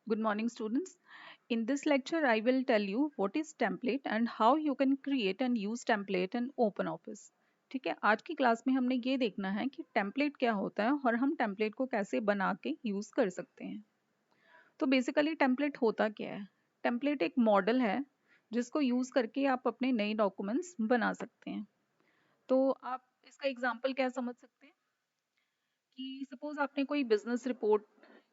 Good morning, students. In this lecture, I will tell you what is template and how you can create and use template in OpenOffice. ठीक है, आज की class में हमने ये देखना है कि टेम्पलेट क्या होता है और हम टेम्पलेट को कैसे बना के यूज कर सकते हैं। तो बेसिकली टेम्पलेट होता क्या है? टेम्पलेट एक मॉडल है जिसको यूज करके आप अपने नए डॉक्यूमेंट्स बना सकते हैं। तो आप इसका एग्जांपल क्या समझ सकते हैं कि सपोज आपने कोई बिजनेस रिपोर्ट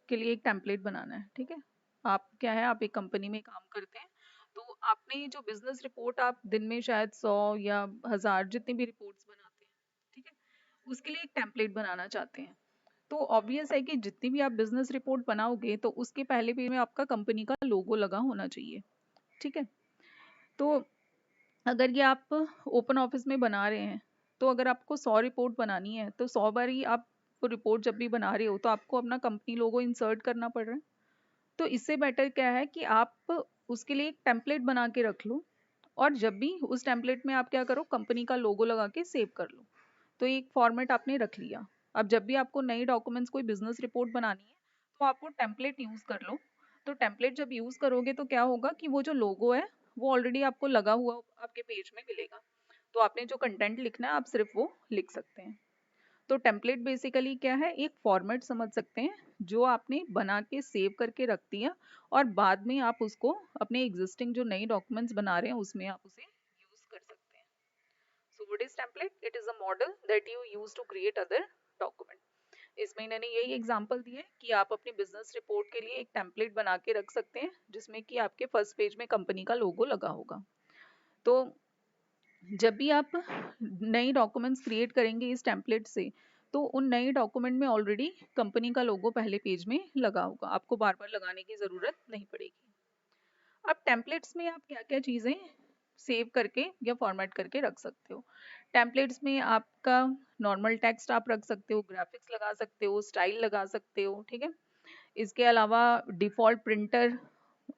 के लिए एक टेम्पलेट बनाना है। ठीक है, आप क्या है, आप एक कंपनी में काम करते हैं। तो आपने जो बिजनेस रिपोर्ट आप दिन में शायद 100 या 1000 जितनी भी रिपोर्ट्स बनाते हैं, ठीक है, उसके लिए एक टेम्पलेट बनाना चाहते हैं। तो ऑब्वियस है कि जितनी भी आप बिजनेस रिपोर्ट बनाओगे तो उसके पहले पेज में आपका कंपनी का लोगो लगा होना चाहिए। ठीक है, तो अगर ये आप ओपन ऑफिस में बना रहे हैं, तो अगर आपको 100 रिपोर्ट बनानी है तो 100 बार ही आप वो रिपोर्ट जब भी बना रहे हो तो आपको अपना कंपनी लोगो इंसर्ट करना पड़ रहा है। तो इससे बेटर क्या है कि आप उसके लिए एक टेम्पलेट बना के रख लो, और जब भी उस टेम्पलेट में आप क्या करो, कंपनी का लोगो लगा के सेव कर लो। तो एक फॉर्मेट आपने रख लिया। अब जब भी आपको नई डॉक्यूमेंट्स कोई बिजनेस रिपोर्ट बनानी है तो आप वो टेम्पलेट यूज कर लो। तो टेम्पलेट जब यूज करोगे तो क्या होगा कि वो जो लोगो है वो ऑलरेडी आपको लगा हुआ आपके पेज में मिलेगा। तो आपने जो कंटेंट लिखना है आप सिर्फ वो लिख सकते हैं। तो टेम्पलेट बेसिकली क्या है, एक फॉर्मेट समझ सकते हैं जो आपने बना के सेव करके रख दिया, और बाद में आप उसको अपने एग्जिस्टिंग जो नई डॉक्यूमेंट्स बना रहे हैं उसमें आप उसे यूज कर सकते हैं। So what is template? It is a model that you use to create other document. इसमें इन्होंने यही एग्जांपल दिए कि आप अपनी बिजनेस रिपोर्ट के लिए एक टेम्पलेट बना के रख सकते हैं जिसमें कि आपके फर्स्ट पेज में कंपनी का लोगो लगा होगा। तो जब भी आप नई डॉक्यूमेंट्स क्रिएट करेंगे इस टेम्पलेट से, तो उन नए डॉक्यूमेंट में ऑलरेडी कंपनी का लोगो पहले पेज में लगा होगा, आपको बार बार लगाने की ज़रूरत नहीं पड़ेगी। अब टेम्पलेट्स में आप क्या क्या चीज़ें सेव करके या फॉर्मेट करके रख सकते हो। टेम्पलेट्स में आपका नॉर्मल टेक्स्ट आप रख सकते हो, ग्राफिक्स लगा सकते हो, स्टाइल लगा सकते हो। ठीक है, इसके अलावा डिफ़ॉल्ट प्रिंटर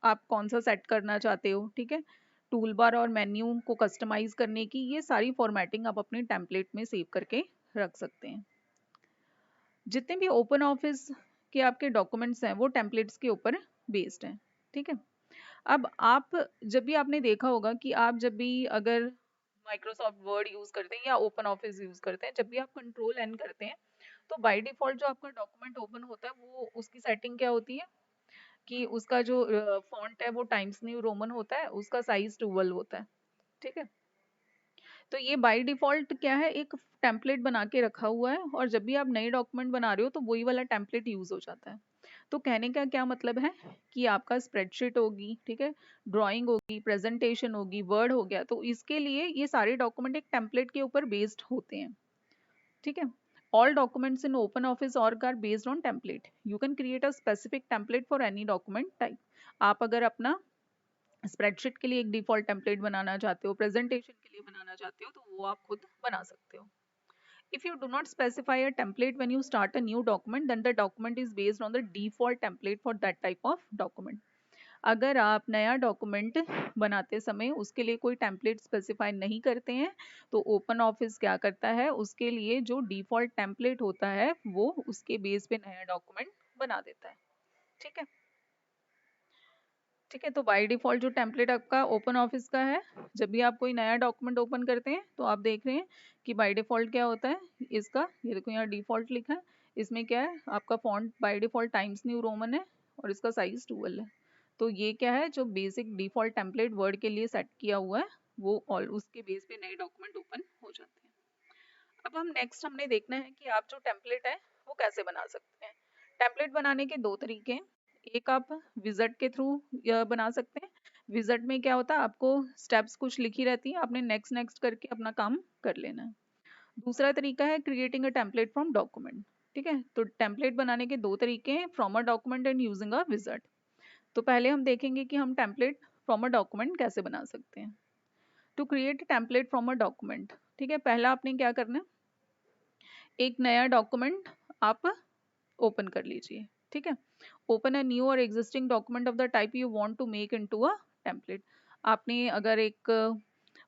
आप कौन सा सेट करना चाहते हो। ठीक है, टूल बार और मेन्यू को कस्टमाइज करने की ये सारी फॉर्मेटिंग आप अपने टेम्पलेट में सेव करके रख सकते हैं। जितने भी ओपन ऑफिस के आपके डॉक्यूमेंट्स हैं वो टेम्पलेट्स के ऊपर बेस्ड हैं। ठीक है, अब आप जब भी आपने देखा होगा कि आप जब भी अगर माइक्रोसॉफ्ट वर्ड यूज करते हैं या ओपन ऑफिस यूज करते हैं, जब भी आप कंट्रोल एन करते हैं तो बाय डिफॉल्ट जो आपका डॉक्यूमेंट ओपन होता है वो उसकी सेटिंग क्या होती है कि उसका जो फॉन्ट है वो टाइम्स न्यू रोमन होता है, उसका साइज 12 होता है। ठीक है, तो ये बाय डिफॉल्ट क्या है, एक टेम्पलेट बना के रखा हुआ है, और जब भी आप नए डॉक्यूमेंट बना रहे हो तो वही वाला टेम्पलेट यूज हो जाता है। तो कहने का क्या मतलब है कि आपका स्प्रेडशीट होगी, ठीक है, ड्राइंग होगी, प्रेजेंटेशन होगी, वर्ड हो गया, तो इसके लिए ये सारे डॉक्यूमेंट एक टेम्पलेट के ऊपर बेस्ड होते हैं। ठीक है, all documents in OpenOffice org are based on template. You can create a specific template for any document type. आप अगर अपना स्प्रेडशीट के लिए एक डिफॉल्ट टेम्पलेट बनाना चाहते हो, प्रेजेंटेशन के लिए बनाना चाहते हो, तो वो आप खुद बना सकते हो। If you do not specify a template when you start a new document, then the document is based on the default template for that type of document. अगर आप नया डॉक्यूमेंट बनाते समय उसके लिए कोई टेम्पलेट स्पेसिफाई नहीं करते हैं, तो ओपन ऑफिस क्या करता है, उसके लिए जो डिफॉल्ट टेम्पलेट होता है वो उसके बेस पे नया डॉक्यूमेंट बना देता है। ठीक है, ठीक है, तो बाय डिफॉल्ट जो टेम्पलेट आपका ओपन ऑफिस का है, जब भी आप कोई नया डॉक्यूमेंट ओपन करते हैं तो आप देख रहे हैं कि बाय डिफॉल्ट क्या होता है इसका, ये देखो यहाँ डिफॉल्ट लिखा है, इसमें क्या है, आपका font by default times new Roman है और इसका साइज 12 है। तो ये क्या है, जो बेसिक डिफॉल्ट टेम्पलेट वर्ड के लिए सेट किया हुआ है वो ऑल उसके बेस पे नए डॉक्यूमेंट ओपन हो जाते हैं। अब हम नेक्स्ट हमने देखना है कि आप जो टेम्पलेट है वो कैसे बना सकते हैं। टेम्पलेट बनाने के दो तरीके हैं। एक आप विजट के थ्रू बना सकते हैं। विजट में क्या होता है, आपको स्टेप्स कुछ लिखी रहती है, आपने नेक्स्ट नेक्स्ट करके अपना काम कर लेना है। दूसरा तरीका है creating a template from document. ठीक है, तो टेम्पलेट बनाने के दो तरीके हैं, from a document and using a visit. तो पहले हम देखेंगे कि हम टेम्पलेट फ्रॉम अ डॉक्यूमेंट कैसे बना सकते हैं। To create template from a document, ठीक है, पहला आपने क्या करना है, एक नया डॉक्यूमेंट आप ओपन कर लीजिए। ठीक है, open a new or existing document of the type you want to make into a template. आपने अगर एक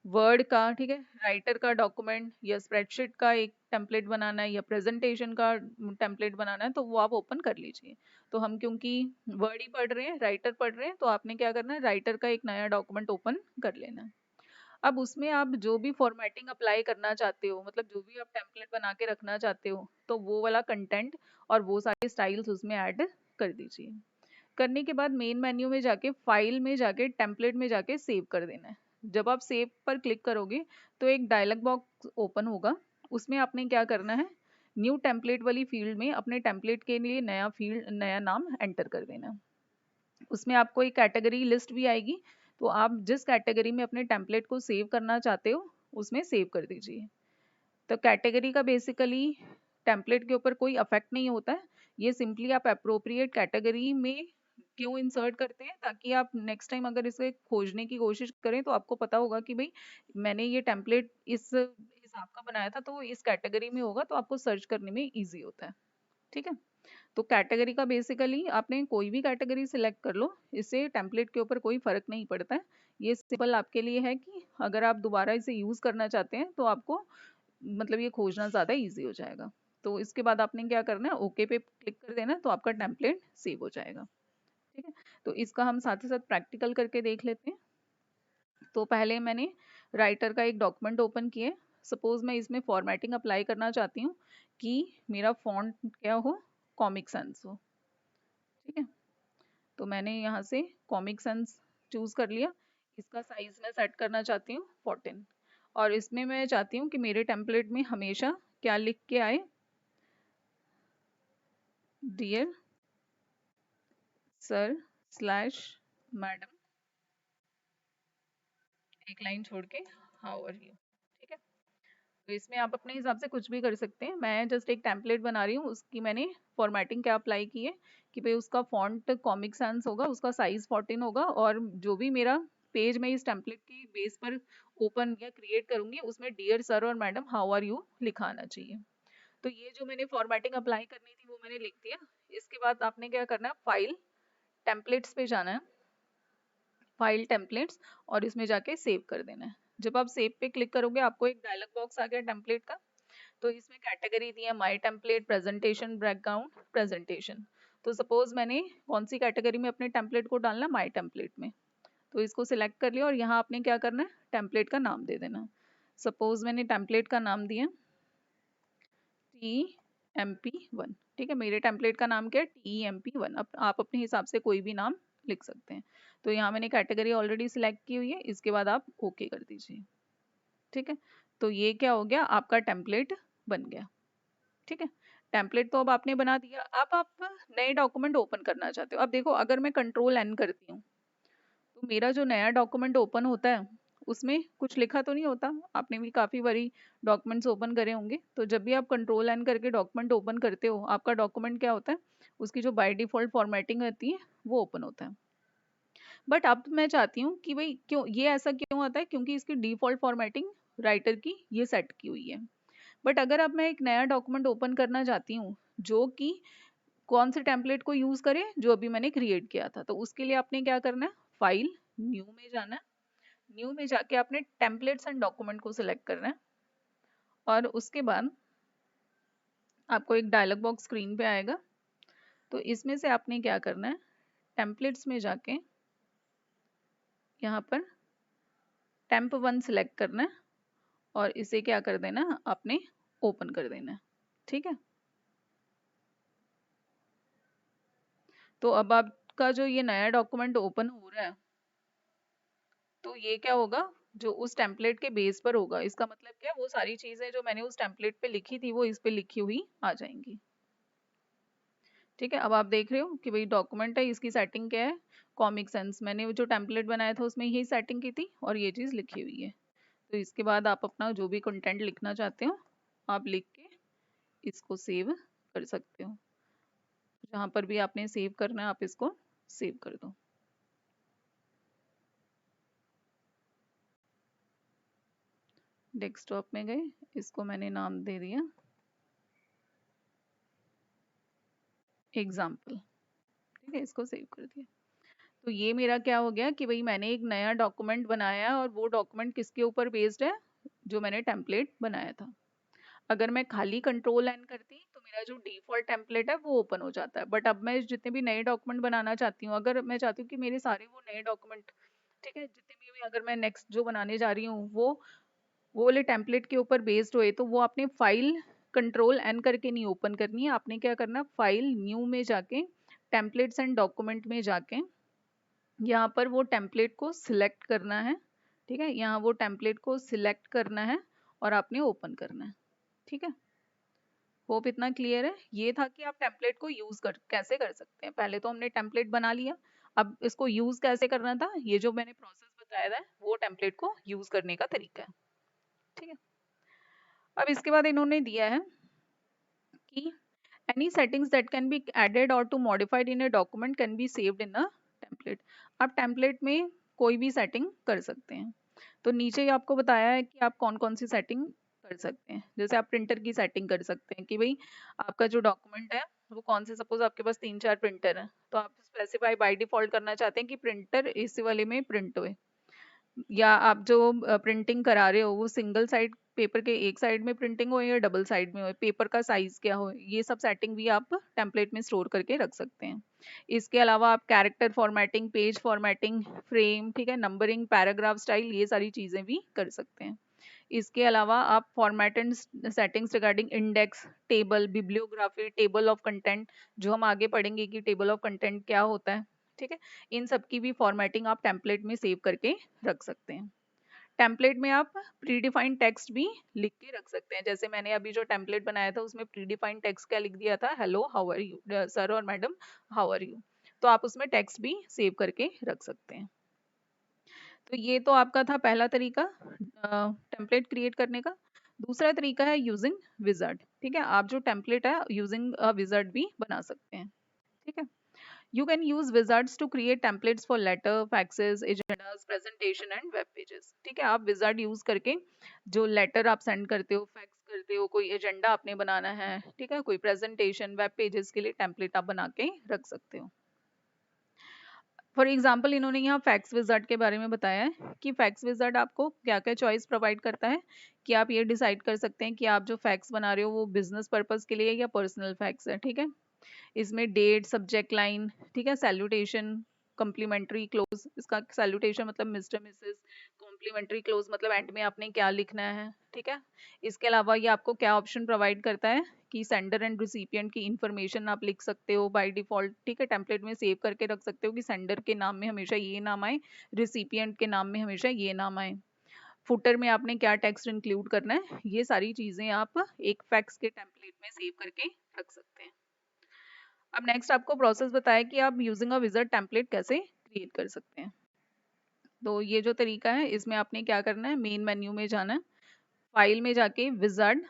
वर्ड का, ठीक है, राइटर का डॉक्यूमेंट या स्प्रेडशीट का एक टेम्पलेट बनाना है या प्रेजेंटेशन का टेम्पलेट बनाना है तो वो आप ओपन कर लीजिए। तो हम क्योंकि वर्ड ही पढ़ रहे हैं, राइटर पढ़ रहे हैं, तो आपने क्या करना है, राइटर का एक नया डॉक्यूमेंट ओपन कर लेना है। अब उसमें आप जो भी फॉर्मेटिंग अप्लाई करना चाहते हो, मतलब जो भी आप टेम्पलेट बना के रखना चाहते हो, तो वो वाला कंटेंट और वो सारे स्टाइल्स उसमें ऐड कर दीजिए। करने के बाद मेन मेन्यू में जाके, फाइल में जाके, टेम्पलेट में जाके सेव कर देना है। जब आप सेव पर क्लिक करोगे तो एक डायलॉग बॉक्स ओपन होगा। उसमें आपने क्या करना है, न्यू टेम्पलेट वाली फील्ड में अपने टेम्पलेट के लिए नया फील्ड, नया नाम एंटर कर देना है। उसमें आपको एक कैटेगरी लिस्ट भी आएगी, तो आप जिस कैटेगरी में अपने टेम्पलेट को सेव करना चाहते हो उसमें सेव कर दीजिए। तो कैटेगरी का बेसिकली टेम्पलेट के ऊपर कोई अफेक्ट नहीं होता है। ये सिंपली आप अप्रोप्रिएट कैटेगरी में क्यों इंसर्ट करते हैं, ताकि आप नेक्स्ट टाइम अगर इसे खोजने की कोशिश करें तो आपको पता होगा कि भाई मैंने ये टेम्पलेट इस हिसाब का बनाया था तो वो इस कैटेगरी में होगा, तो आपको सर्च करने में ईजी होता है। ठीक है। तो कैटेगरी का बेसिकली आपने कोई भी कैटेगरी सिलेक्ट कर लो, इससे टेम्पलेट के ऊपर कोई फर्क नहीं पड़ता है। ये सिंपल आपके लिए है कि अगर आप दोबारा इसे यूज करना चाहते हैं तो आपको मतलब ये खोजना ज़्यादा इजी हो जाएगा। तो इसके बाद आपने क्या करना है, ओके पे क्लिक कर देना, तो आपका टेम्पलेट सेव हो जाएगा। ठीक है। तो इसका हम साथ ही साथ प्रैक्टिकल करके देख लेते हैं। तो पहले मैंने राइटर का एक डॉक्यूमेंट ओपन किया। सपोज मैं इसमें फॉर्मेटिंग अप्लाई करना चाहती हूँ कि मेरा फॉन्ट क्या हो, कॉमिक सन्स हो। ठीक है। तो मैंने यहाँ से कॉमिक सन्स चूज कर लिया। इसका साइज मैं सेट करना चाहती हूँ 14। और इसमें मैं चाहती हूँ कि मेरे टेम्पलेट में हमेशा क्या लिख के आए, डियर सर स्लैश मैडम, एक लाइन छोड़ के, हाउ आर यू। ठीक है। तो इसमें आप अपने हिसाब से कुछ भी कर सकते हैं। मैं जस्ट एक टेम्पलेट बना रही हूँ, उसकी मैंने फॉर्मेटिंग क्या अप्लाई की है कि भाई उसका फॉन्ट कॉमिक sans होगा, उसका साइज 14 होगा, और जो भी मेरा पेज में इस टेम्पलेट के बेस पर ओपन या क्रिएट करूंगी उसमें डियर सर और मैडम हाउ आर यू लिखा आना चाहिए। तो ये जो मैंने फॉर्मेटिंग अप्लाई करनी थी वो मैंने लिख दिया। इसके बाद आपने क्या करना है, फाइल टेम्पलेट्स पे जाना है, फाइल टेम्पलेट्स, और इसमें जाके सेव कर देना है। जब आप सेव पे क्लिक करोगे आपको एक डायलॉग बॉक्स आ गया टेम्पलेट का। तो इसमें कैटेगरी दी है my template, presentation, background, presentation. तो सपोज मैंने कौन सी कैटेगरी में अपने टेम्पलेट को डालना, माय टेम्पलेट में। तो इसको सिलेक्ट कर लिया और यहाँ आपने क्या करना है, टेम्पलेट का नाम दे देना। सपोज मैंने टेम्पलेट का नाम दिया TEMP1। ठीक है, मेरे टेम्पलेट का नाम क्या है, TEMP1। अब आप अपने हिसाब से कोई भी नाम लिख सकते हैं। तो यहाँ मैंने कैटेगरी ऑलरेडी सिलेक्ट की हुई है, इसके बाद आप ओके कर दीजिए। ठीक है। तो ये क्या हो गया, आपका टेम्पलेट बन गया। ठीक है। टेम्पलेट तो अब आपने बना दिया। अब आप नए डॉक्यूमेंट ओपन करना चाहते हो। अब देखो अगर मैं कंट्रोल एन करती हूँ तो मेरा जो नया डॉक्यूमेंट ओपन होता है उसमें कुछ लिखा तो नहीं होता। आपने भी काफी बारी डॉक्यूमेंट्स ओपन करे होंगे, तो जब भी आप कंट्रोल एन करके डॉक्यूमेंट ओपन करते हो आपका डॉक्यूमेंट क्या होता है, उसकी जो बाय डिफॉल्ट फॉर्मेटिंग रहती है वो ओपन होता है। बट अब मैं चाहती हूँ कि भाई क्यों ये ऐसा क्यों आता है, क्योंकि इसकी डिफॉल्ट फॉर्मेटिंग राइटर की ये सेट की हुई है। बट अगर अब मैं एक नया डॉक्यूमेंट ओपन करना चाहती हूँ जो कि कौन से टेम्पलेट को यूज करे, जो अभी मैंने क्रिएट किया था, तो उसके लिए आपने क्या करना है, फाइल न्यू में जाना है। न्यू में जाके आपने टेम्पलेट्स एंड डॉक्यूमेंट को सिलेक्ट करना है। और उसके बाद आपको एक डायलॉग बॉक्स स्क्रीन पे आएगा। तो इसमें से आपने क्या करना है, टेम्पलेट्स में जाके यहाँ पर टेम्प1 सिलेक्ट करना है और इसे क्या कर देना है, आपने ओपन कर देना है। ठीक है। तो अब आपका जो ये नया डॉक्यूमेंट ओपन हो रहा है तो ये क्या होगा, जो उस टेम्पलेट के बेस पर होगा। इसका मतलब क्या, वो सारी चीजें जो मैंने उस टेम्पलेट पे लिखी थी वो इस पे लिखी हुई आ जाएंगी। ठीक है। अब आप देख रहे हो कि भाई डॉक्यूमेंट है, इसकी सेटिंग क्या है, कॉमिक सेंस। मैंने जो टेम्पलेट बनाया था उसमें यही सेटिंग की थी और ये चीज लिखी हुई है। तो इसके बाद आप अपना जो भी कंटेंट लिखना चाहते हो आप लिख के इसको सेव कर सकते हो। जहां पर भी आपने सेव करना है आप इसको सेव कर दो। डेस्कटॉप में गए, इसको मैंने नाम दे दिया एग्जाम्पल। ठीक है, इसको सेव कर दिया। तो ये मेरा क्या हो गया कि भाई मैंने एक नया डॉक्यूमेंट बनाया और वो डॉक्यूमेंट किसके ऊपर बेस्ड है, जो मैंने टेम्पलेट बनाया था। अगर मैं खाली कंट्रोल एन करती तो मेरा जो डिफॉल्ट टेम्पलेट है वो ओपन हो जाता है, बट अब मैं जितने भी नए डॉक्यूमेंट बनाना चाहती हूँ, अगर मैं चाहती हूँ कि मेरे सारे वो नए डॉक्यूमेंट, ठीक है, जितने भी अगर मैं नेक्स्ट जो बनाने जा रही हूँ वो वाले टेम्पलेट के ऊपर बेस्ड हुए, तो वो आपने फाइल कंट्रोल एन करके नहीं ओपन करनी है, आपने क्या करना, फाइल न्यू में जाके टेम्पलेट्स एंड डॉक्यूमेंट में जाके यहाँ पर वो टेम्पलेट को सिलेक्ट करना है, ठीक है, यहाँ वो टेम्पलेट को सिलेक्ट करना है और आपने ओपन करना है, ठीक है। होप इतना क्लियर है। ये था कि आप टेम्पलेट को यूज कैसे कर सकते हैं। पहले तो हमने टेम्पलेट बना लिया, अब इसको यूज कैसे करना था, ये जो मैंने प्रोसेस बताया था वो टेम्पलेट को यूज करने का तरीका है, ठीक है। अब इसके बाद इन्होंने दिया है कि any settings that can be added or to modified in a document can be saved in a template। आप टेम्पलेट में कोई भी सेटिंग कर सकते हैं। तो नीचे ही आपको बताया है कि आप कौन कौन सी सेटिंग कर सकते हैं। जैसे आप प्रिंटर की सेटिंग कर सकते हैं कि भाई आपका जो डॉक्यूमेंट है वो कौन से, सपोज आपके पास 3-4 प्रिंटर है, तो आप स्पेसिफाई बाय डिफॉल्ट करना चाहते हैं कि प्रिंटर इसी वाले में प्रिंट होए, या आप जो प्रिंटिंग करा रहे हो वो सिंगल साइड पेपर के एक साइड में प्रिंटिंग हो या डबल साइड में हो, पेपर का साइज क्या हो, ये सब सेटिंग भी आप टेम्पलेट में स्टोर करके रख सकते हैं। इसके अलावा आप character formatting, page formatting, frame, ठीक है, नंबरिंग, पैराग्राफ स्टाइल, ये सारी चीजें भी कर सकते हैं। इसके अलावा आप format and settings regarding index, table, bibliography, table of content, जो हम आगे पढ़ेंगे कि टेबल ऑफ कंटेंट क्या होता है, ठीक है, इन सब की भी फॉर्मेटिंग आप टेम्पलेट में सेव करके रख सकते हैं। टेम्पलेट में आप प्रीडिफाइंड टेक्स्ट भी लिख के रख सकते हैं। जैसे मैंने अभी जो टेम्पलेट बनाया था उसमें प्रीडिफाइंड टेक्स्ट क्या लिख दिया था, hello how are you, sir और मैडम हाउ आर यू, तो आप उसमें टेक्स्ट भी सेव करके रख सकते हैं। तो ये तो आपका था पहला तरीका टेम्पलेट क्रिएट करने का। दूसरा तरीका है यूजिंग विजार्ड, ठीक है, आप जो टेम्पलेट है यूजिंग विजार्ड भी बना सकते हैं, ठीक है। You can use wizards to create templates for letter, faxes, agendas, presentation and web pages। ठीक है, आप wizard यूज करके जो लेटर आप सेंड करते हो, फैक्स करते हो, कोई एजेंडा आपने बनाना है, ठीक है, कोई प्रेजेंटेशन, वेब पेजेस के लिए टेम्पलेट आप बना के रख सकते हो। फॉर एग्जाम्पल इन्होंने यहाँ फैक्स विजार्ड के बारे में बताया है कि फैक्स विजार्ड आपको क्या क्या चॉइस प्रोवाइड करता है कि आप ये डिसाइड कर सकते हैं कि आप जो फैक्स बना रहे हो वो बिजनेस पर्पज के लिए या पर्सनल फैक्स है, ठीक है। इसमें डेट, सब्जेक्ट लाइन, ठीक है, सैल्यूटेशन, कॉम्प्लीमेंट्री क्लोज, इसका सैल्यूटेशन मतलब मिस्टर मिसेस, कॉम्प्लीमेंट्री क्लोज मतलब एंड में आपने क्या लिखना है, ठीक है। इसके अलावा ये आपको क्या ऑप्शन प्रोवाइड करता है कि सेंडर एंड रिसिपिएंट की इंफॉर्मेशन आप लिख सकते हो बाय डिफॉल्ट, ठीक है, टेम्पलेट में सेव करके रख सकते हो कि सेंडर के नाम में हमेशा ये नाम आए, रिसिपिएंट के नाम में हमेशा ये नाम आए, फुटर में आपने क्या टेक्स्ट इंक्लूड करना है, ये सारी चीजें आप एक फैक्स के टेम्पलेट में सेव करके रख सकते हैं। अब नेक्स्ट आपको प्रोसेस बताया कि आप यूजिंग अ विजार्ड टेम्पलेट कैसे क्रिएट कर सकते हैं। तो ये जो तरीका है इसमें आपने क्या करना है, मेन मेन्यू में जाना है, फाइल में जाके विजार्ड,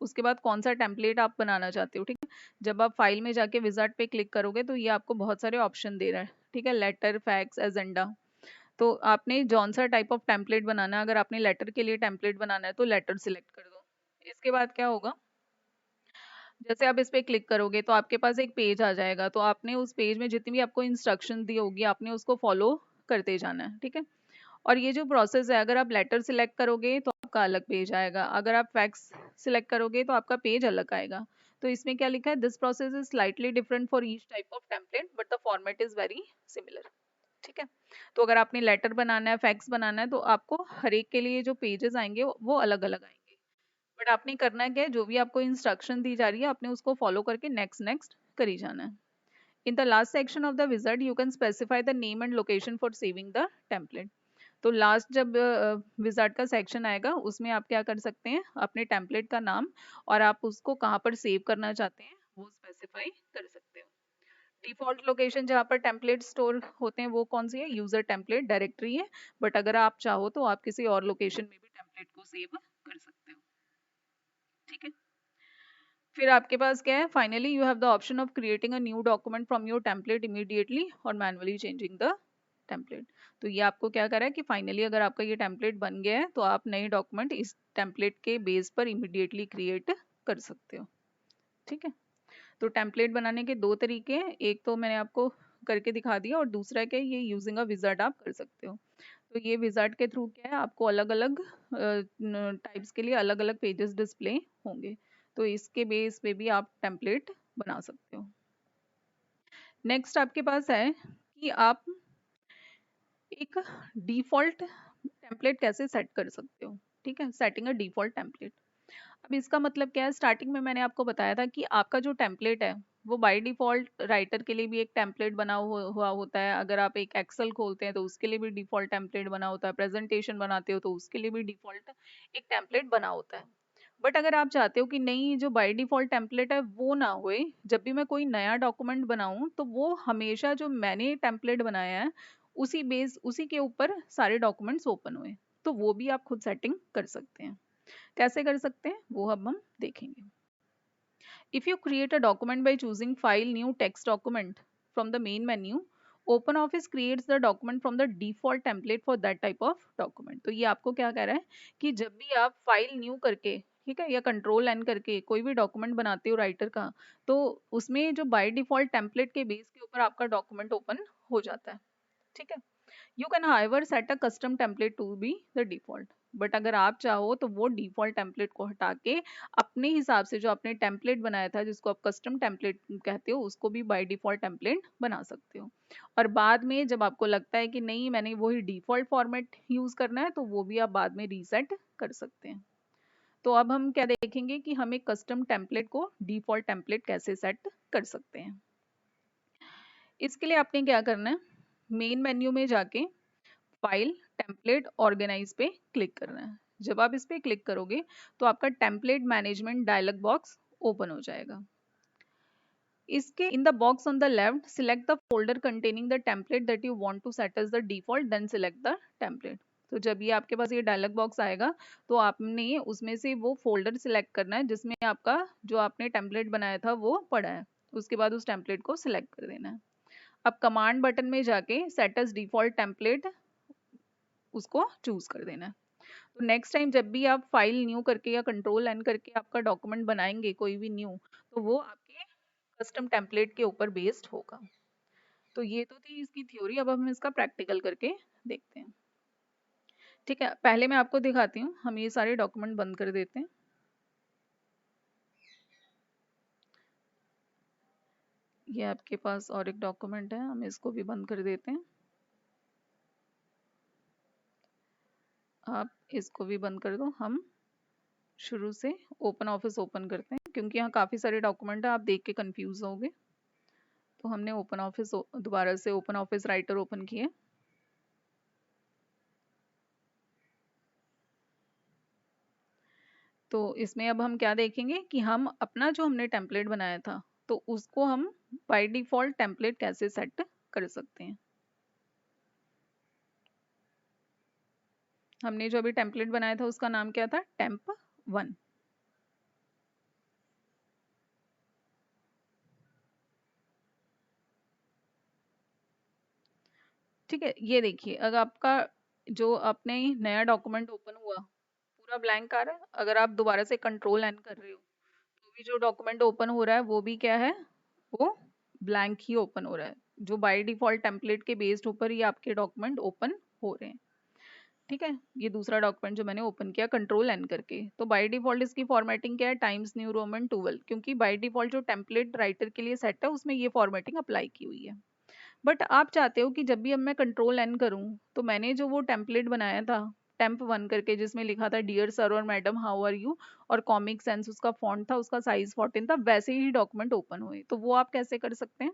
उसके बाद कौन सा टेम्पलेट आप बनाना चाहते हो, ठीक है। जब आप फाइल में जाके विजार्ड पे क्लिक करोगे तो ये आपको बहुत सारे ऑप्शन दे रहा है, ठीक है, लेटर, फैक्स, एजेंडा। तो आपने जौन सा टाइप ऑफ टेम्पलेट बनाना है, अगर आपने लेटर के लिए टेम्पलेट बनाना है तो लेटर सिलेक्ट कर दो। इसके बाद क्या होगा, जैसे आप इस पे क्लिक करोगे तो आपके पास एक पेज आ जाएगा, तो आपने उस पेज में जितनी भी आपको इंस्ट्रक्शन दी होगी आपने उसको फॉलो करते जाना है, ठीक है। और ये जो प्रोसेस है, अगर आप लेटर सिलेक्ट करोगे तो आपका अलग पेज आएगा, अगर आप फैक्स सिलेक्ट करोगे तो आपका पेज अलग आएगा। तो इसमें क्या लिखा है, this process is slightly different for each type of template but the format is very similar, ठीक है। तो अगर आपने लेटर बनाना है, फैक्स बनाना है, तो आपको हर एक के लिए जो पेजेस आएंगे वो अलग अलग आएंगे, बट आपने करना क्या है, जो भी आपको इंस्ट्रक्शन दी जा रही है आपने उसको फॉलो करके नेक्स्ट नेक्स्ट करी जाना है। In the last section of the wizard you can specify the name and location for saving the template. तो लास्ट जब विजार्ड का सेक्शन आएगा उसमें आप क्या कर सकते हैं, अपने टेम्पलेट का नाम और आप उसको कहाँ पर सेव करना चाहते हैं वो स्पेसिफाई कर सकते हो। डिफॉल्ट लोकेशन जहाँ पर टेम्पलेट स्टोर होते हैं वो कौन सी है, यूजर टेम्पलेट डायरेक्टरी है, बट अगर आप चाहो तो आप किसी और लोकेशन में भी टेम्पलेट को सेव कर सकते हो, ठीक है। फिर आपके पास क्या है, finally you have the option of creating a new document from your template immediately और मैनुअली चेंजिंग द टेम्पलेट। तो ये आपको क्या कर रहा है कि फाइनली अगर आपका ये टेम्पलेट बन गया है तो आप नए डॉक्यूमेंट इस टेम्पलेट के बेस पर इमीडिएटली क्रिएट कर सकते हो, ठीक है। तो टेम्पलेट बनाने के दो तरीके हैं, एक तो मैंने आपको करके दिखा दिया और दूसरा क्या है, ये यूजिंग अ विजार्ड आप कर सकते हो। तो ये विजार्ड के थ्रू क्या है, आपको अलग अलग टाइप्स के लिए अलग अलग पेजेस डिस्प्ले होंगे। तो इसके बेस पे भी आप टेम्पलेट बना सकते हो। नेक्स्ट आपके पास है कि आप एक डिफॉल्ट टेम्पलेट कैसे सेट कर सकते हो। ठीक है, सेटिंग अ डिफॉल्ट टेम्पलेट। अब इसका मतलब क्या है, स्टार्टिंग में मैंने आपको बताया था कि आपका जो टेम्पलेट है वो बाय डिफॉल्ट राइटर के लिए भी एक टेम्पलेट बना हुआ होता है। अगर आप एक एक्सेल खोलते हैं तो उसके लिए भी डिफॉल्ट टेम्पलेट बना होता है। प्रेजेंटेशन बनाते हो तो उसके लिए भी डिफॉल्ट एक टेम्पलेट बना होता है। बट अगर आप चाहते हो कि नहीं, जो बाय डिफॉल्ट टेम्पलेट है वो ना होए, जब भी मैं कोई नया डॉक्यूमेंट बनाऊं तो वो हमेशा जो मैंने टेम्पलेट बनाया है उसी के ऊपर सारे डॉक्यूमेंट्स ओपन हुए, तो वो भी आप खुद सेटिंग कर सकते हैं। कैसे कर सकते हैं वो अब हम देखेंगे। If you create a document by choosing File, New Text Document from the main menu, OpenOffice creates the document from the default template for that type of document. तो ये आपको क्या कह रहा है कि जब भी आप फाइल न्यू करके, ठीक है, या कंट्रोल एन करके कोई भी डॉक्यूमेंट बनाते हो राइटर का, तो उसमें जो बाय डिफॉल्ट टेम्पलेट के बेस के ऊपर आपका डॉक्यूमेंट ओपन हो जाता है। ठीक है। You can however set a custom template to be the default. But अगर आप चाहो तो वो डिफॉल्ट टेम्पलेट को हटा के अपने हिसाब से जो आपने टेम्पलेट बनाया था, जिसको आप कस्टम टेम्पलेट कहते हो, उसको भी बाय डिफॉल्ट टेम्पलेट बना सकते हो। और बाद में जब आपको लगता है कि नहीं, मैंने वही डिफॉल्ट फॉर्मेट यूज करना है, तो वो भी आप बाद में रीसेट कर सकते हैं। तो अब हम क्या देखेंगे कि हम एक कस्टम टेम्पलेट को डिफॉल्ट टेम्पलेट कैसे सेट कर सकते हैं। इसके लिए आपने क्या करना है, मेन मेन्यू में जाके फाइल, टेम्पलेट, ऑर्गेनाइज पे क्लिक करना है। जब आप इस पे क्लिक करोगे तो आपका template management dialog box open हो जाएगा। इसके in the box on the left select the folder containing the template that you want to set as the default, then select the template. तो जब ये आपके पास ये डायलॉग बॉक्स आएगा तो आपने उसमें से वो फोल्डर सिलेक्ट करना है जिसमें आपका जो आपने टेम्पलेट बनाया था वो पड़ा है। उसके बाद उस टेम्पलेट को सिलेक्ट कर देना है। अब कमांड बटन में जाके सेट एज डिफॉल्ट टेम्पलेट उसको चूज कर देना है। तो नेक्स्ट टाइम जब भी आप फाइल न्यू करके या कंट्रोल एन करके आपका डॉक्यूमेंट बनाएंगे कोई भी न्यू, तो वो आपके कस्टम टेम्पलेट के ऊपर बेस्ड होगा। तो ये तो थी इसकी थ्योरी, अब हम इसका प्रैक्टिकल करके देखते हैं। ठीक है, पहले मैं आपको दिखाती हूँ। हम ये सारे डॉक्यूमेंट बंद कर देते हैं। ये आपके पास और एक डॉक्यूमेंट है, हम इसको भी बंद कर देते हैं। आप इसको भी बंद कर दो। हम शुरू से ओपन ऑफिस ओपन करते हैं, क्योंकि यहाँ काफ़ी सारे डॉक्यूमेंट है, आप देख के कंफ्यूज होगे। तो हमने ओपन ऑफिस दोबारा से ओपन ऑफिस राइटर ओपन किए। तो इसमें अब हम क्या देखेंगे कि हम अपना जो हमने टेम्पलेट बनाया था तो उसको हम बाय डिफॉल्ट टेम्पलेट कैसे सेट कर सकते हैं। हमने जो अभी टेम्पलेट बनाया था उसका नाम क्या था, टेम्प 1। ठीक है, ये देखिए, अगर आपका जो आपने नया डॉक्यूमेंट ओपन हुआ पूरा ब्लैंक आ रहा है। अगर आप दोबारा से कंट्रोल एन कर रहे हो तो भी जो डॉक्यूमेंट ओपन हो रहा है वो भी क्या है, वो ब्लैंक ही ओपन हो रहा है। जो बाय डिफॉल्ट टेम्पलेट के बेस्ड ऊपर ही आपके डॉक्यूमेंट ओपन हो रहे हैं। ठीक है, ये दूसरा डॉक्यूमेंट जो मैंने ओपन किया कंट्रोल एन करके, तो बाय डिफॉल्ट इसकी फॉर्मेटिंग क्या है, टाइम्स न्यू रोमन 12, क्योंकि बाय डिफॉल्ट जो टेम्पलेट राइटर के लिए सेट है उसमें ये फॉर्मेटिंग अप्लाई की हुई है। बट आप चाहते हो कि जब भी अब मैं कंट्रोल एन करूं तो मैंने जो वो टेम्पलेट बनाया था टेम्प 1 करके, जिसमें लिखा था डियर सर और मैडम हाउ आर यू, और कॉमिक सेंस उसका फॉन्ट था, उसका साइज 14 था, वैसे ही डॉक्यूमेंट ओपन हुए। तो वो आप कैसे कर सकते हैं,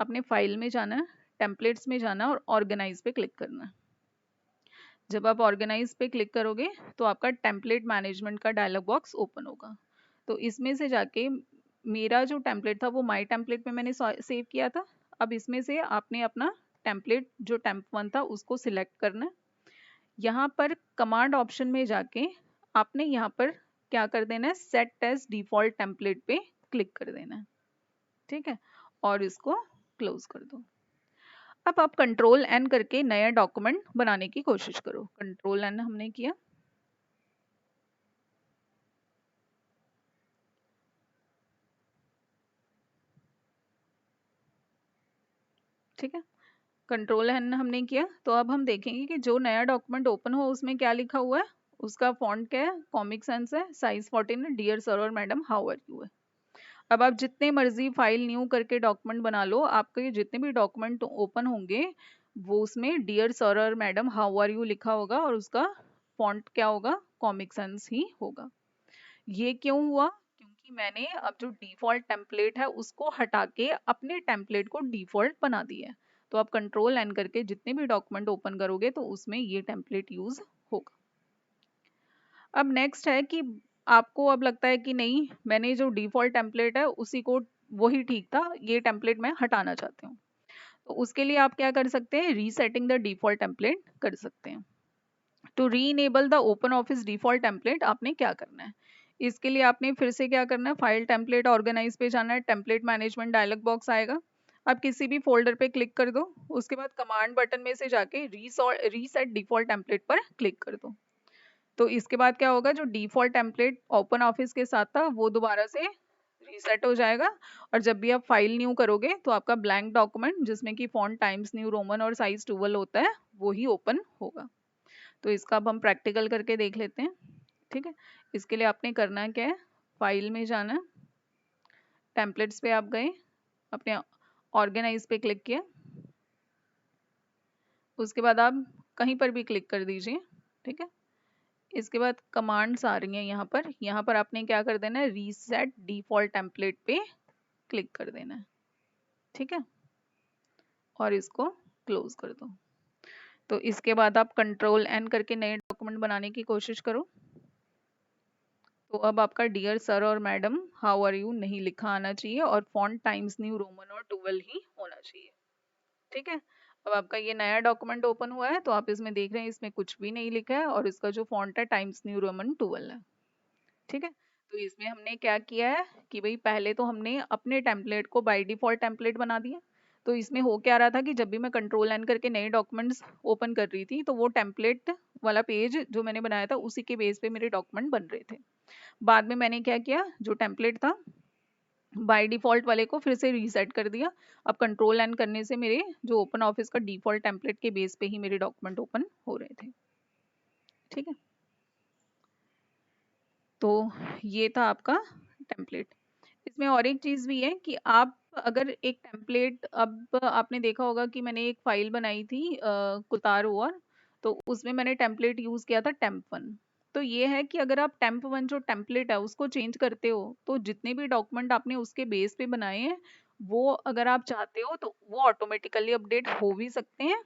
अपने फाइल में जाना है, टेम्पलेट्स में जाना है और ऑर्गेनाइज पे क्लिक करना है। जब आप ऑर्गेनाइज पे क्लिक करोगे तो आपका टेम्पलेट मैनेजमेंट का डायलॉग बॉक्स ओपन होगा। तो इसमें से जाके मेरा जो टेम्पलेट था वो माई टेम्पलेट में मैंने सेव किया था। अब इसमें से आपने अपना टेम्पलेट जो टेम्प 1 था उसको सिलेक्ट करना है। यहाँ पर कमांड ऑप्शन में जाके आपने यहाँ पर क्या कर देना है, सेट एज डिफॉल्ट टेम्पलेट पे क्लिक कर देना है। ठीक है, और इसको क्लोज कर दो। अब आप कंट्रोल एन करके नया डॉक्यूमेंट बनाने की कोशिश करो। कंट्रोल एन हमने किया। ठीक है, कंट्रोल एन हमने किया, तो अब हम देखेंगे कि जो नया डॉक्यूमेंट ओपन हो उसमें क्या लिखा हुआ है। उसका फॉन्ट क्या है, कॉमिक sans है, साइज 14 है, डियर सर और मैडम हाउ आर यू है। अब आप जितने मर्जी फाइल न्यू करके डॉक्यूमेंट बना लो, आपके जितने भी डॉक्यूमेंट ओपन होंगे वो उसमें डियर सर और मैडम हाउ आर यू लिखा होगा और उसका फॉन्ट क्या होगा, कॉमिक sans ही होगा। ये क्यों हुआ, क्योंकि मैंने अब जो डिफॉल्ट टेम्पलेट है उसको हटा के अपने टेम्पलेट को डिफॉल्ट बना दिया है। तो आप कंट्रोल एन करके जितने भी डॉक्यूमेंट ओपन करोगे तो उसमें ये टेम्पलेट यूज होगा। अब नेक्स्ट है कि आपको अब लगता है कि नहीं, मैंने जो डिफॉल्ट टेम्पलेट है उसी को, वही ठीक था, ये टेम्पलेट मैं हटाना चाहती हूँ। तो उसके लिए आप क्या कर सकते हैं, रीसेटिंग द डिफॉल्ट टेम्पलेट कर सकते हैं। To re enable the OpenOffice default template आपने क्या करना है, इसके लिए आपने फिर से क्या करना है, फाइल टेम्पलेट ऑर्गेनाइज पे जाना है, टेम्पलेट मैनेजमेंट डायलॉग बॉक्स आएगा। आप किसी भी फोल्डर पे क्लिक कर दो, उसके बाद कमांड बटन में से जाके रीसेट डिफॉल्ट टेम्पलेट पर क्लिक कर दो। तो इसके बाद क्या होगा, जो डिफॉल्ट टेम्पलेट ओपन ऑफिस के साथ था वो दोबारा से रीसेट हो जाएगा। और जब भी आप फाइल न्यू करोगे तो आपका ब्लैंक डॉक्यूमेंट जिसमें कि फॉन्ट टाइम्स न्यू रोमन और साइज 12 होता है वो ही ओपन होगा। तो इसका अब हम प्रैक्टिकल करके देख लेते हैं। ठीक है, इसके लिए आपने करना क्या है, फाइल में जाना है, टेम्पलेट्स पे आप गए, अपने ऑर्गेनाइज पे क्लिक किया, उसके बाद आप कहीं पर भी क्लिक कर दीजिए। ठीक है, इसके बाद कमांड्स आ रही हैं यहाँ पर आपने क्या कर देना है, रीसेट डिफॉल्ट टेम्पलेट पे क्लिक कर देना है। ठीक है, और इसको क्लोज कर दो। तो इसके बाद आप कंट्रोल एन करके नए डॉक्यूमेंट बनाने की कोशिश करो। तो अब आपका डियर सर और मैडम हाउ आर यू नहीं लिखा आना चाहिए और फॉन्ट टाइम्स न्यू रोमन और 12 ही होना चाहिए। ठीक है, अब आपका ये नया डॉक्यूमेंट ओपन हुआ है तो आप इसमें देख रहे हैं इसमें कुछ भी नहीं लिखा है और इसका जो फॉन्ट है टाइम्स न्यू रोमन 12 है। ठीक है, तो इसमें हमने क्या किया है कि भाई पहले तो हमने अपने टेम्पलेट को बाय डिफॉल्ट टेम्पलेट बना दिया। तो इसमें हो क्या रहा था कि जब भी मैं कंट्रोल एन करके नए डॉक्यूमेंट्स ओपन कर रही थी तो वो टेम्पलेट वाला पेज जो मैंने बनाया था उसी के बेस पे मेरे डॉक्यूमेंट बन रहे थे। बाद में मैंने क्या किया, जो टेम्पलेट था बाय डिफॉल्ट वाले को फिर से रीसेट कर दिया। अब कंट्रोल एन करने से मेरे जो ओपन ऑफिस का डिफॉल्ट टेम्पलेट के बेस पे ही मेरे डॉक्यूमेंट ओपन हो रहे थे। ठीक है, तो ये था आपका टेम्पलेट। इसमें और एक चीज़ भी है कि आप अगर एक टेम्पलेट, अब आपने देखा होगा कि मैंने एक फाइल बनाई थी कुतार ओवर, तो उसमें मैंने टेम्पलेट यूज़ किया था टेम्प 1। तो ये है कि अगर आप टेम्प 1 जो टेम्पलेट है उसको चेंज करते हो तो जितने भी डॉक्यूमेंट आपने उसके बेस पे बनाए हैं वो अगर आप चाहते हो तो वो ऑटोमेटिकली अपडेट हो भी सकते हैं।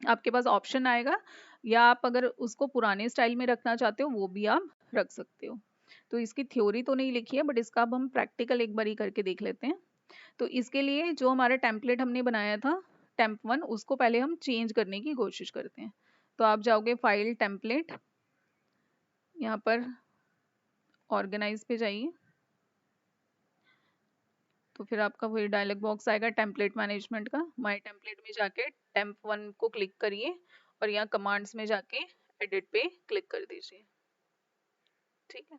आपके पास ऑप्शन आएगा, या आप अगर उसको पुराने स्टाइल में रखना चाहते हो वो भी आप रख सकते हो। तो इसकी थ्योरी तो नहीं लिखी है बट इसका अब हम प्रैक्टिकल एक बारी करके देख लेते हैं। तो इसके लिए जो हमारा टेम्पलेट हमने बनाया था टेम्प 1 उसको पहले हम चेंज करने की कोशिश करते हैं। तो आप जाओगे फाइल टेम्पलेट, यहाँ पर ऑर्गेनाइज पे जाइए, तो फिर आपका वही डायलॉग बॉक्स आएगा टेम्पलेट मैनेजमेंट का। माय टेम्पलेट में जाके टेम्प 1 को क्लिक करिए और यहाँ कमांड्स में जाके एडिट पे क्लिक कर दीजिए। ठीक है,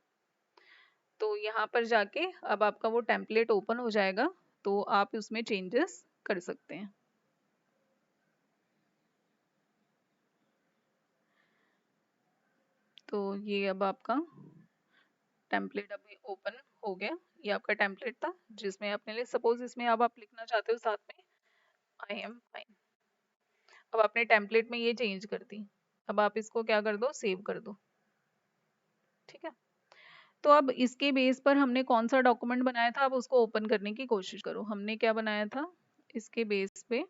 तो यहाँ पर जाके अब आपका वो टेम्पलेट ओपन हो जाएगा तो आप उसमें चेंजेस कर सकते हैं। तो ये अब आपका टेम्पलेट अभी ओपन हो गया। ये आपका टेम्पलेट था जिसमें अपने लिए, सपोज इसमें अब आप लिखना चाहते हो साथ में आई एम फाइन। अब आपने टेम्पलेट में ये चेंज कर दी, अब आप इसको क्या कर दो, सेव कर दो। ठीक है, तो अब इसके बेस पर हमने कौन सा डॉक्यूमेंट बनाया था, अब उसको ओपन करने की कोशिश करो। हमने क्या बनाया था, इसके बेस पे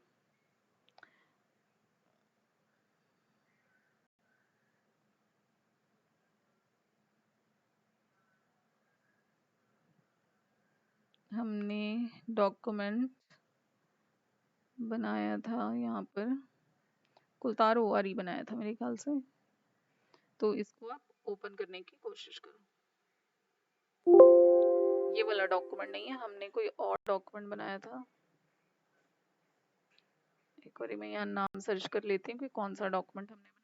हमने डॉक्यूमेंट बनाया था, यहाँ पर कुलतार ओआरई बनाया था मेरे ख्याल से। तो इसको आप ओपन करने की कोशिश करो। ये वाला डॉक्यूमेंट नहीं है, हमने कोई और डॉक्यूमेंट बनाया था। एक बार मैं यहाँ नाम सर्च कर लेती हूँ कि कौन सा डॉक्यूमेंट हमने बनाया।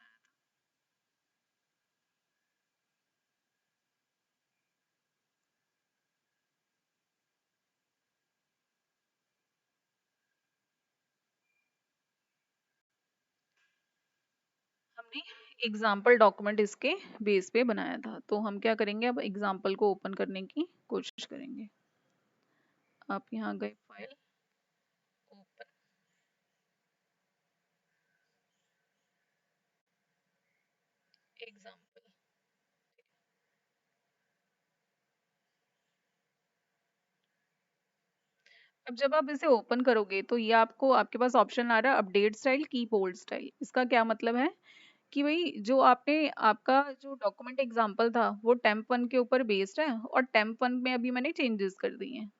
हमने एग्जाम्पल डॉक्यूमेंट इसके बेस पे बनाया था, तो हम क्या करेंगे, अब एग्जाम्पल को ओपन करने की कोशिश करेंगे। आप यहाँ गए, फाइल, ओपन, एग्जाम्पल। अब जब आप इसे ओपन करोगे तो ये आपको, आपके पास ऑप्शन आ रहा है update style, keep old style. इसका क्या मतलब है कि भाई जो आपने, आपका जो डॉक्यूमेंट एग्जाम्पल था वो टेम्प वन के ऊपर बेस्ड है, और टेम्प वन में अभी मैंने चेंजेस कर दिए हैं।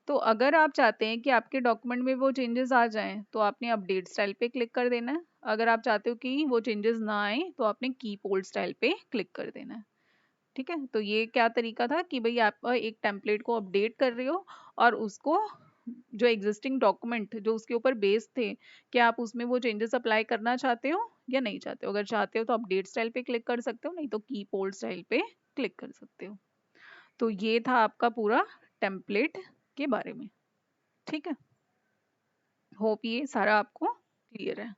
तो अगर आप चाहते हैं कि आपके डॉक्यूमेंट में वो चेंजेस आ जाएं तो आपने अपडेट स्टाइल पे क्लिक कर देना है। अगर आप चाहते हो कि वो चेंजेस ना आए तो आपने कीप ओल्ड स्टाइल पे क्लिक कर देना है। ठीक है, तो ये क्या तरीका था कि भाई आप एक टेम्पलेट को अपडेट कर रहे हो और उसको, जो एग्जिस्टिंग डॉक्यूमेंट जो उसके ऊपर बेस्ड थे, क्या आप उसमें वो चेंजेस अप्लाई करना चाहते हो या नहीं चाहते हो। अगर चाहते हो तो अपडेट स्टाइल पे क्लिक कर सकते हो, नहीं तो कीप ओल्ड स्टाइल पे क्लिक कर सकते हो। तो ये था आपका पूरा टेम्पलेट के बारे में। ठीक है, होप ये सारा आपको क्लियर है।